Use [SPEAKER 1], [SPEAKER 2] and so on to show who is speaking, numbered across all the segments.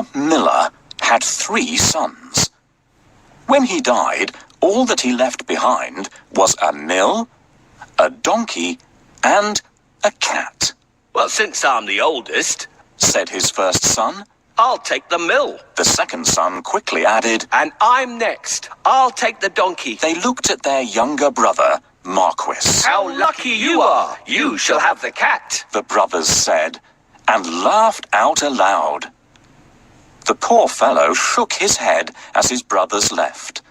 [SPEAKER 1] poor miller had 3 sons. When he died, all that he left behind was a mill, a donkey, and a cat.
[SPEAKER 2] Well, since I'm the oldest,
[SPEAKER 1] said his first son.
[SPEAKER 2] I'll take the mill.
[SPEAKER 1] The second son quickly added,
[SPEAKER 2] and I'm next. I'll take the donkey.
[SPEAKER 1] They looked at their younger brother, Marquis.
[SPEAKER 2] How lucky you are! You shall have the cat,
[SPEAKER 1] the brothers said, and laughed out aloud. The poor fellow shook his head as his brothers left.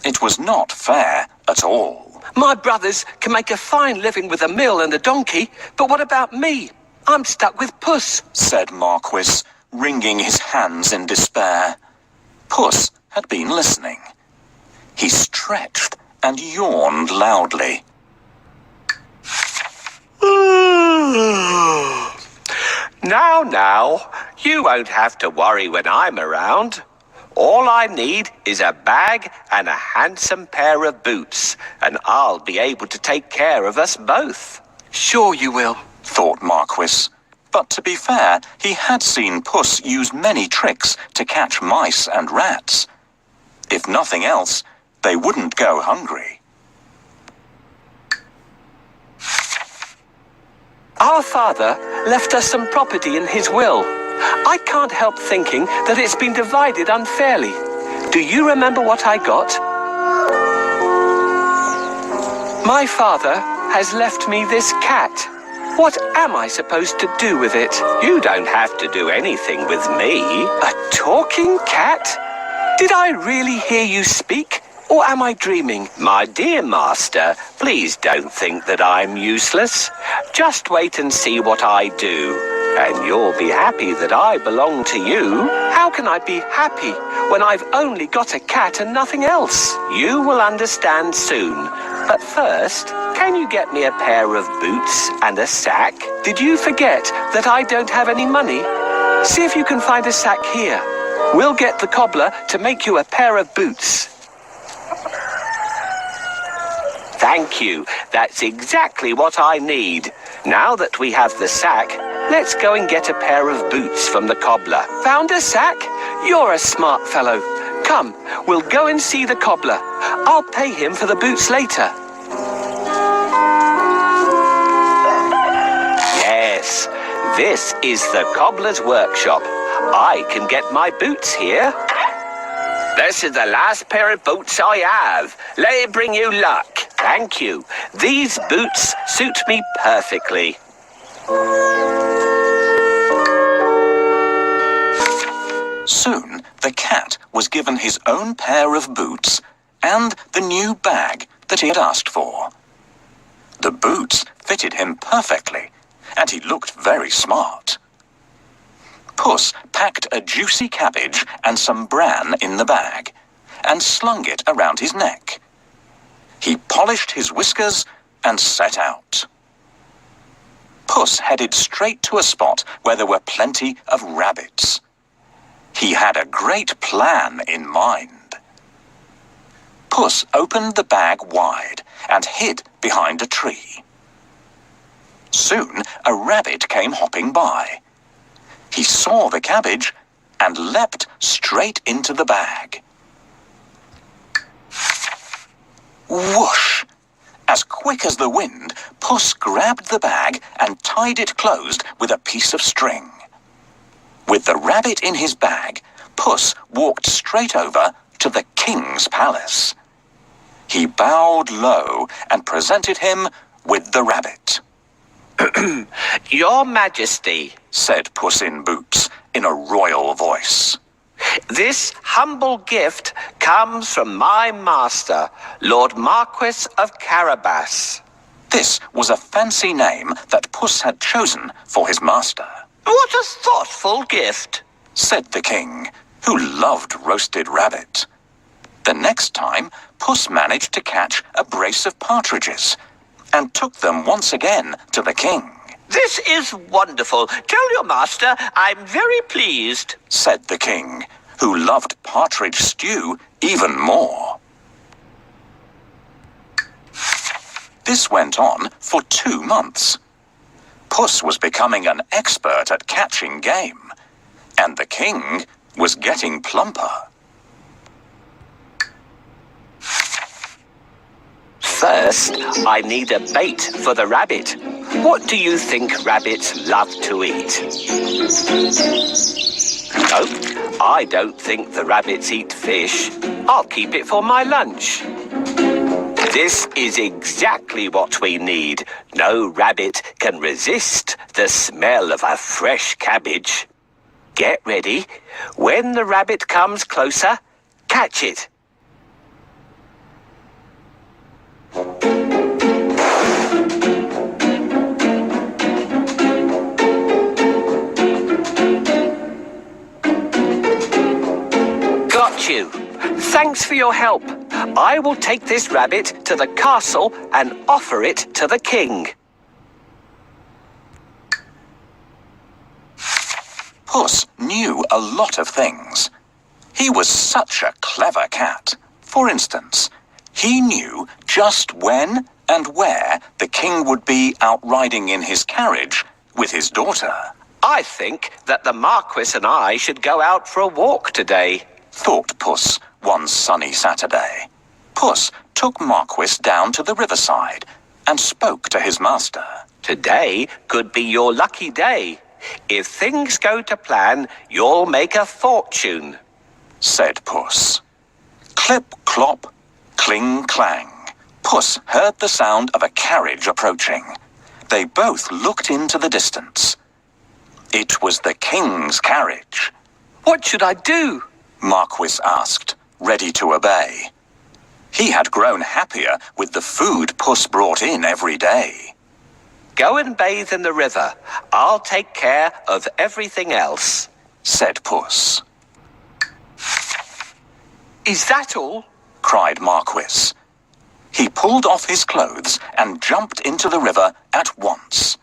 [SPEAKER 1] It was not fair at all.
[SPEAKER 2] My brothers can make a fine living with a mill and a donkey, but what about me? I'm stuck with Puss,
[SPEAKER 1] said Marquis, wringing his hands in despair. Puss had been listening. He stretched and yawned loudly.
[SPEAKER 2] Now, you won't have to worry when I'm around. All I need is a bag and a handsome pair of boots, and I'll be able to take care of us both. Sure you will,
[SPEAKER 1] thought Marquis. But to be fair, he had seen Puss use many tricks to catch mice and rats. If nothing else, they wouldn't go hungry.
[SPEAKER 2] Our father left us some property in his will. I can't help thinking that it's been divided unfairly. Do you remember what I got? My father has left me this cat. What am I supposed to do with it? You don't have to do anything with me. A talking cat? Did I really hear you speak? Or am I dreaming? My dear master, please don't think that I'm useless. Just wait and see what I do, and you'll be happy that I belong to you. How can I be happy when I've only got a cat and nothing else? You will understand soon. But first, can you get me a pair of boots and a sack? Did you forget that I don't have any money? See if you can find a sack here. We'll get the cobbler to make you a pair of boots. Thank you. That's exactly what I need. Now that we have the sack, let's go and get a pair of boots from the cobbler. Found a sack? You're a smart fellow. Come, we'll go and see the cobbler. I'll pay him for the boots later. Yes, this is the cobbler's workshop. I can get my boots here. This is the last pair of boots I have. Let it bring you luck. Thank you. These boots suit me perfectly.
[SPEAKER 1] Soon, the cat was given his own pair of boots and the new bag that he had asked for. The boots fitted him perfectly, and he looked very smart. Puss packed a juicy cabbage and some bran in the bag and slung it around his neck. He polished his whiskers and set out. Puss headed straight to a spot where there were plenty of rabbits. He had a great plan in mind. Puss opened the bag wide and hid behind a tree. Soon a rabbit came hopping by. He saw the cabbage and leapt straight into the bag. Whoosh! As quick as the wind, Puss grabbed the bag and tied it closed with a piece of string. With the rabbit in his bag, Puss walked straight over to the king's palace. He bowed low and presented him with the rabbit.
[SPEAKER 2] Your Majesty,
[SPEAKER 1] said Puss in Boots in a royal voice.
[SPEAKER 2] This humble gift comes from my master, Lord Marquis of Carabas.
[SPEAKER 1] This was a fancy name that Puss had chosen for his master.
[SPEAKER 2] What a thoughtful gift,
[SPEAKER 1] said the king, who loved roasted rabbit. The next time, Puss managed to catch a brace of partridges and took them once again to the king.
[SPEAKER 2] This is wonderful. Tell your master I'm very pleased,
[SPEAKER 1] said the king, who loved partridge stew even more. This went on for 2 months. Puss was becoming an expert at catching game, and the king was getting plumper.
[SPEAKER 2] First, I need a bait for the rabbit. What do you think rabbits love to eat? Nope, I don't think the rabbits eat fish. I'll keep it for my lunch. This is exactly what we need. No rabbit can resist the smell of a fresh cabbage. Get ready. When the rabbit comes closer, catch it. Got you. Thanks for your help. I will take this rabbit to the castle and offer it to the king.
[SPEAKER 1] Puss knew a lot of things. He was such a clever cat. For instance, he knew just when and where the king would be out riding in his carriage with his daughter.
[SPEAKER 2] I think that the Marquis and I should go out for a walk today,
[SPEAKER 1] thought Puss one sunny Saturday. Puss took Marquis down to the riverside and spoke to his master.
[SPEAKER 2] Today could be your lucky day. If things go to plan, you'll make a fortune,
[SPEAKER 1] said Puss. Clip, clop, cling, clang. Puss heard the sound of a carriage approaching. They both looked into the distance. It was the king's carriage.
[SPEAKER 2] What should I do?
[SPEAKER 1] Marquis asked, ready to obey. He had grown happier with the food Puss brought in every day.
[SPEAKER 2] Go and bathe in the river. I'll take care of everything else,
[SPEAKER 1] said Puss.
[SPEAKER 2] Is that all?
[SPEAKER 1] Cried Marquis. He pulled off his clothes and jumped into the river at once.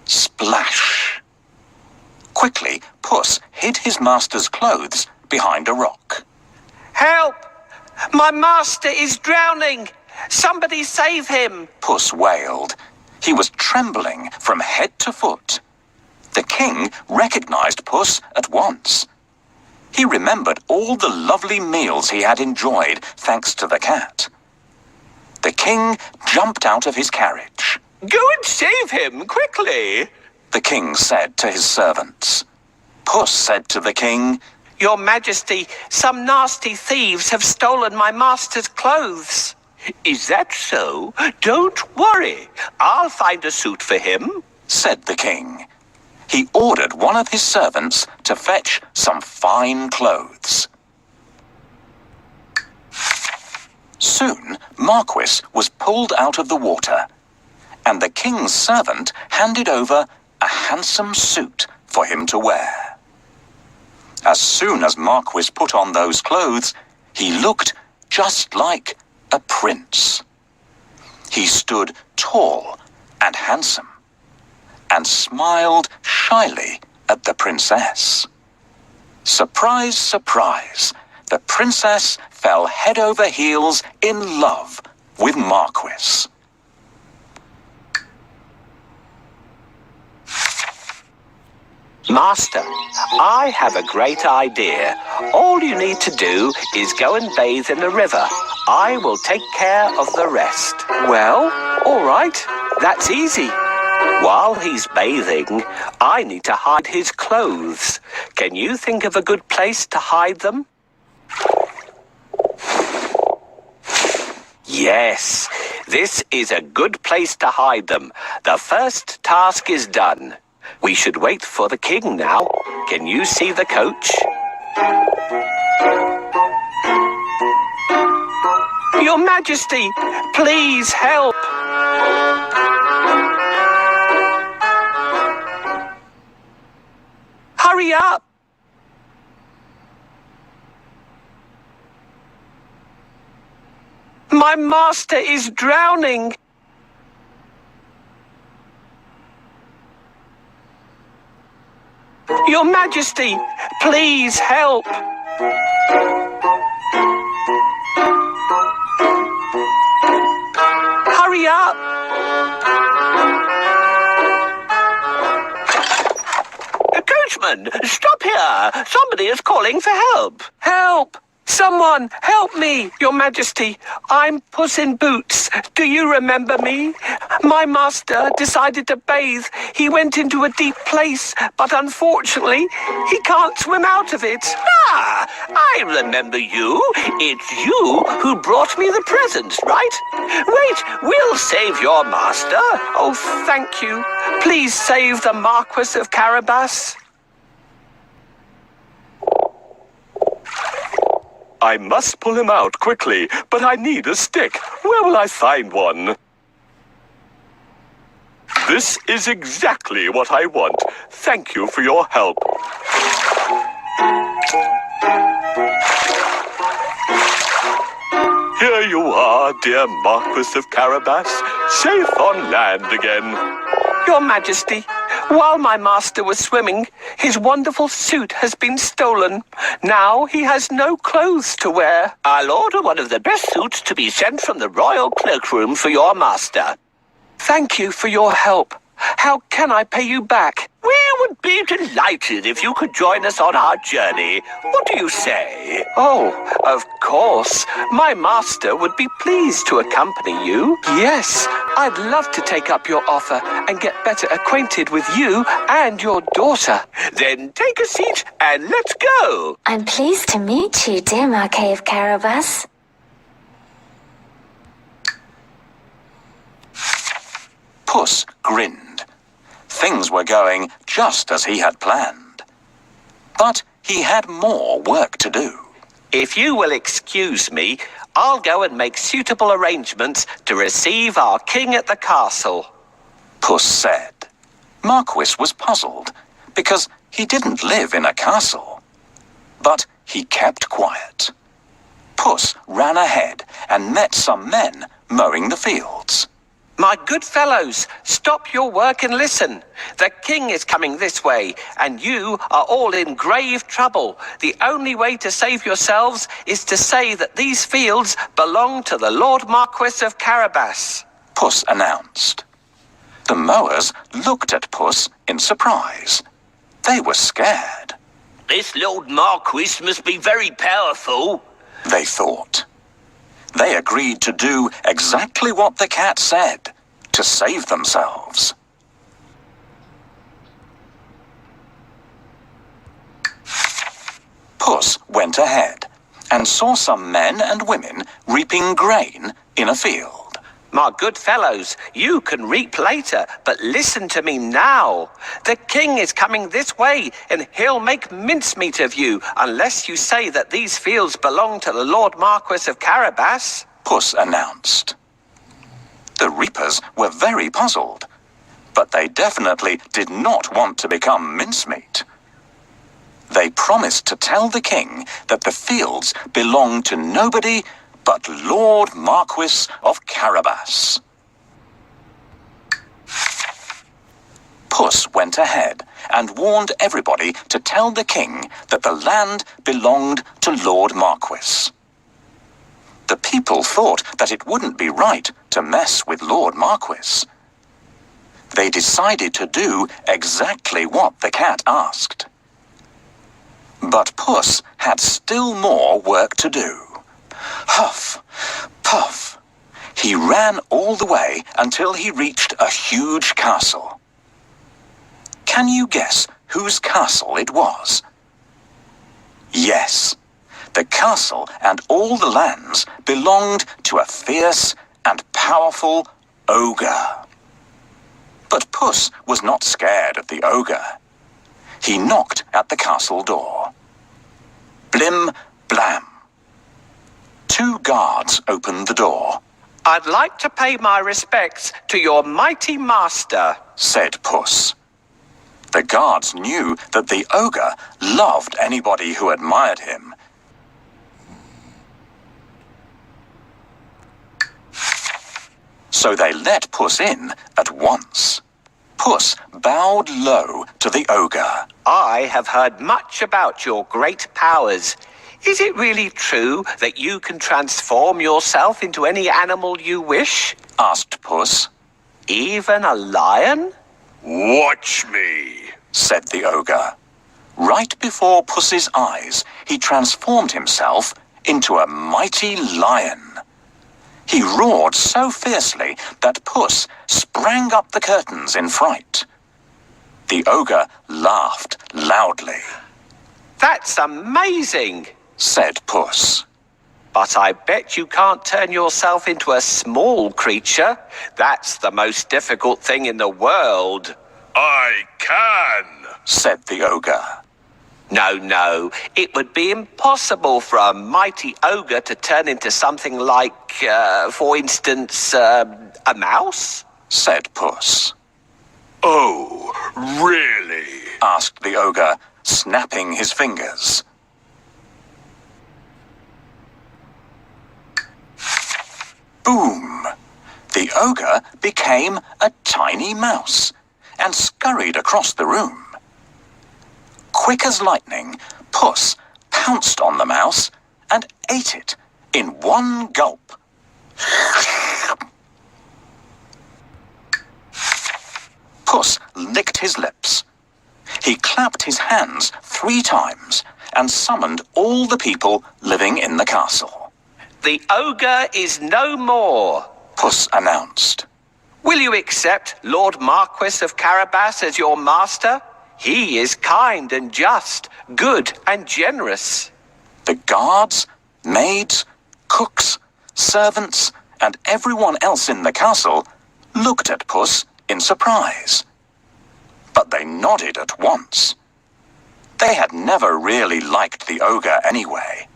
[SPEAKER 1] Splash! Quickly, Puss hid his master's clothes behind a rock.
[SPEAKER 2] Help! My master is drowning! Somebody save him!
[SPEAKER 1] Puss wailed. He was trembling from head to foot. The king recognized Puss at once. He remembered all the lovely meals he had enjoyed thanks to the cat. The king jumped out of his carriage.
[SPEAKER 2] Go and save him, quickly,
[SPEAKER 1] the king said to his servants. Puss said to the king,
[SPEAKER 2] Your Majesty, some nasty thieves have stolen my master's clothes. Is that so? Don't worry. I'll find a suit for him,
[SPEAKER 1] said the king. He ordered one of his servants to fetch some fine clothes. Soon, Marquis was pulled out of the water, and the king's servant handed over a handsome suit for him to wear. As soon as Marquis put on those clothes, he looked just like a prince. He stood tall and handsome and smiled shyly at the princess. Surprise, surprise, the princess fell head over heels in love with Marquis.
[SPEAKER 2] Master, I have a great idea. All you need to do is go and bathe in the river. I will take care of the rest. Well, all right. That's easy. While he's bathing, I need to hide his clothes. Can you think of a good place to hide them? Yes, this is a good place to hide them. The first task is done. We should wait for the king now. Can you see the coach? Your Majesty, please help. Hurry up. My master is drowning. Your Majesty, please help. Hurry up. A coachman. woman, stop here. Somebody is calling for help. Help! Someone, help me, Your Majesty. I'm Puss in Boots. Do you remember me? My master decided to bathe. He went into a deep place, but unfortunately, he can't swim out of it. Ah, I remember you. It's you who brought me the presents, right? Wait, we'll save your master. Oh, thank you. Please save the Marquis of Carabas. I must pull him out quickly, but I need a stick. Where will I find one? This is exactly what I want. Thank you for your help. Here you are, dear Marquis of Carabas, safe on land again. Your Majesty, while my master was swimming, his wonderful suit has been stolen. Now he has no clothes to wear. I'll order one of the best suits to be sent from the royal cloakroom for your master. Thank you for your help. How can I pay you back? We would be delighted if you could join us on our journey. What do you say? Oh, of course. My master would be pleased to accompany you. Yes, I'd love to take up your offer and get better acquainted with you and your daughter. Then take a seat and let's go.
[SPEAKER 3] I'm pleased to meet you, dear Marquis of Carabas.
[SPEAKER 1] Puss grinned. Things were going just as he had planned. But he had more work to do.
[SPEAKER 2] If you will excuse me, I'll go and make suitable arrangements to receive our king at the castle.
[SPEAKER 1] Puss said. Marquis was puzzled because he didn't live in a castle. But he kept quiet. Puss ran ahead and met some men mowing the fields.
[SPEAKER 2] My good fellows, stop your work and listen. The king is coming this way, and you are all in grave trouble. The only way to save yourselves is to say that these fields belong to the Lord Marquis of Carabas.
[SPEAKER 1] Puss announced. The mowers looked at Puss in surprise. They were scared.
[SPEAKER 2] This Lord Marquis must be very powerful,
[SPEAKER 1] they thought. They agreed to do exactly what the cat said, to save themselves. Puss went ahead and saw some men and women reaping grain in a field.
[SPEAKER 2] My good fellows, you can reap later, but listen to me now. The king is coming this way, and he'll make mincemeat of you unless you say that these fields belong to the Lord Marquis of Carabas.
[SPEAKER 1] Puss announced. The reapers were very puzzled, but they definitely did not want to become mincemeat. They promised to tell the king that the fields belonged to nobody but Lord Marquis of Carabas. Puss went ahead and warned everybody to tell the king that the land belonged to Lord Marquis. The people thought that it wouldn't be right to mess with Lord Marquis. They decided to do exactly what the cat asked. But Puss had still more work to do. Huff, puff. He ran all the way until he reached a huge castle. Can you guess whose castle it was? Yes, the castle and all the lands belonged to a fierce and powerful ogre. But Puss was not scared of the ogre. He knocked at the castle door. Blim, blam. 2 guards opened the door.
[SPEAKER 2] I'd like to pay my respects to your mighty master,
[SPEAKER 1] said Puss. The guards knew that the ogre loved anybody who admired him. So they let Puss in at once. Puss bowed low to the ogre.
[SPEAKER 2] I have heard much about your great powers. Is it really true that you can transform yourself into any animal you wish?
[SPEAKER 1] Asked Puss.
[SPEAKER 2] Even a lion?
[SPEAKER 4] Watch me,
[SPEAKER 1] said the ogre. right before Puss's eyes, he transformed himself into a mighty lion. He roared so fiercely that Puss sprang up the curtains in fright. The ogre laughed loudly.
[SPEAKER 2] That's amazing,
[SPEAKER 1] said Puss.
[SPEAKER 2] but I bet you can't turn yourself into a small creature. That's the most difficult thing in the world.
[SPEAKER 4] I can,
[SPEAKER 1] said the ogre.
[SPEAKER 2] No, it would be impossible for a mighty ogre to turn into something like, for instance, a mouse?
[SPEAKER 1] Said Puss.
[SPEAKER 4] Oh, really?
[SPEAKER 1] Asked the ogre, snapping his fingers. Boom! The ogre became a tiny mouse and scurried across the room. Quick as lightning, Puss pounced on the mouse and ate it in one gulp. Puss licked his lips. He clapped his hands 3 times and summoned all the people living in the castle.
[SPEAKER 2] The ogre is no more,
[SPEAKER 1] Puss announced.
[SPEAKER 2] Will you accept Lord Marquis of Carabas as your master? He is kind and just, good and generous.
[SPEAKER 1] The guards, maids, cooks, servants, and everyone else in the castle looked at Puss in surprise. But they nodded at once. They had never really liked the ogre anyway.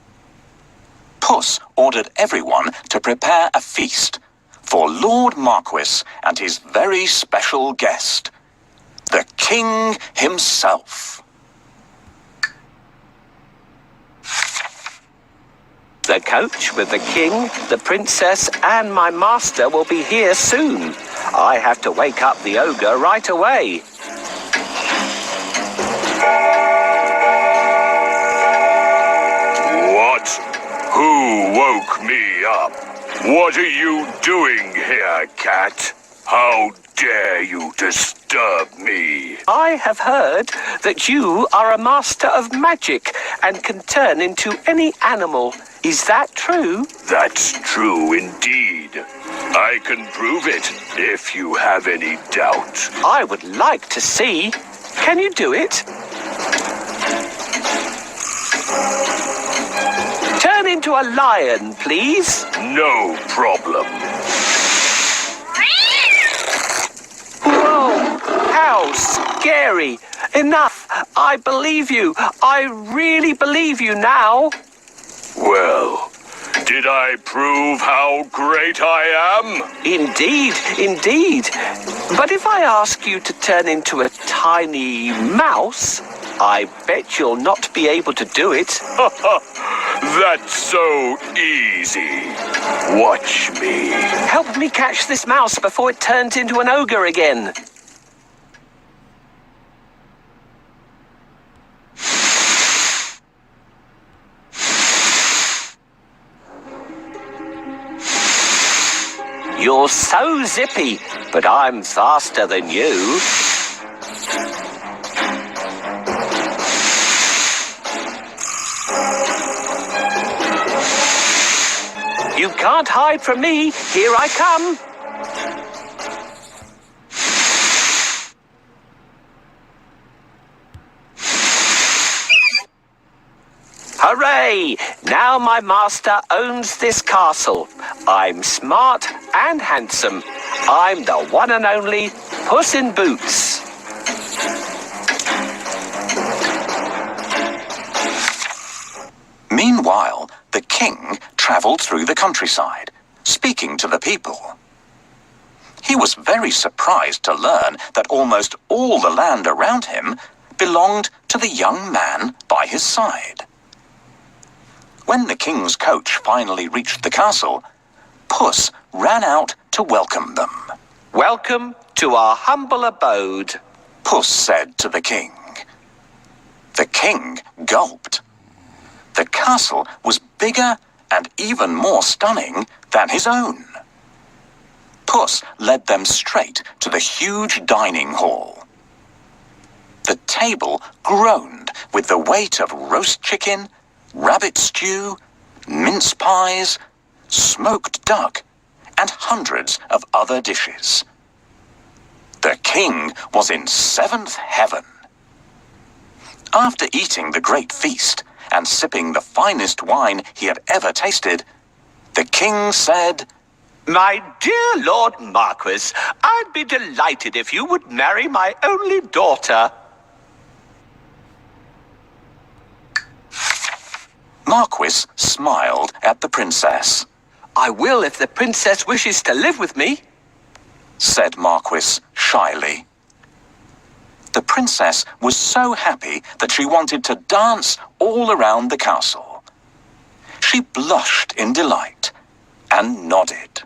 [SPEAKER 1] Puss ordered everyone to prepare a feast for Lord Marquis and his very special guest, the king himself.
[SPEAKER 2] The coach with the king, the princess, and my master will be here soon. I have to wake up the ogre right away.
[SPEAKER 4] What? Who woke me up? What are you doing here, cat? How dare you disturb me?
[SPEAKER 2] I have heard that you are a master of magic and can turn into any animal. Is that true?
[SPEAKER 4] That's true indeed. I can prove it if you have any doubt.
[SPEAKER 2] I would like to see. Can you do it? Turn into a lion, please.
[SPEAKER 4] No problem.
[SPEAKER 2] Whoa, how scary. Enough. I believe you. I really believe you now.
[SPEAKER 4] Well, did I prove how great I am?
[SPEAKER 2] Indeed. But if I ask you to turn into a tiny mouse, I bet you'll not be able to do it.
[SPEAKER 4] That's so easy. Watch me.
[SPEAKER 2] Help me catch this mouse before it turns into an ogre again. You're so zippy, but I'm faster than you. You can't hide from me. Here I come. Hooray! Now my master owns this castle. I'm smart and handsome. I'm the one and only Puss in Boots.
[SPEAKER 1] Meanwhile, the king travelled through the countryside, speaking to the people. He was very surprised to learn that almost all the land around him belonged to the young man by his side. When the king's coach finally reached the castle, Puss ran out to welcome them.
[SPEAKER 2] Welcome to our humble abode,
[SPEAKER 1] Puss said to the king. The king gulped. The castle was bigger and even more stunning than his own. Puss led them straight to the huge dining hall. The table groaned with the weight of roast chicken, rabbit stew, mince pies, smoked duck, and hundreds of other dishes. The king was in seventh heaven. After eating the great feast and sipping the finest wine he had ever tasted, the king said,
[SPEAKER 2] My dear Lord Marquis, I'd be delighted if you would marry my only daughter.
[SPEAKER 1] Marquis smiled at the princess.
[SPEAKER 2] I will if the princess wishes to live with me,
[SPEAKER 1] said Marquis shyly. The princess was so happy that she wanted to dance all around the castle. She blushed in delight and nodded.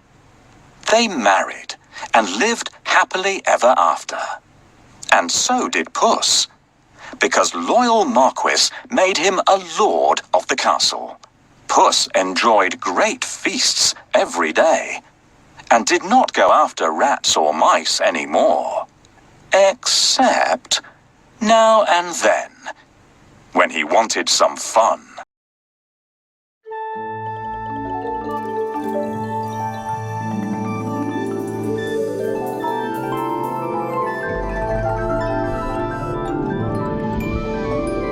[SPEAKER 1] They married and lived happily ever after. And so did Puss, because loyal Marquis made him a lord of the castle. Puss enjoyed great feasts every day and did not go after rats or mice any more, except now and then, when he wanted some fun.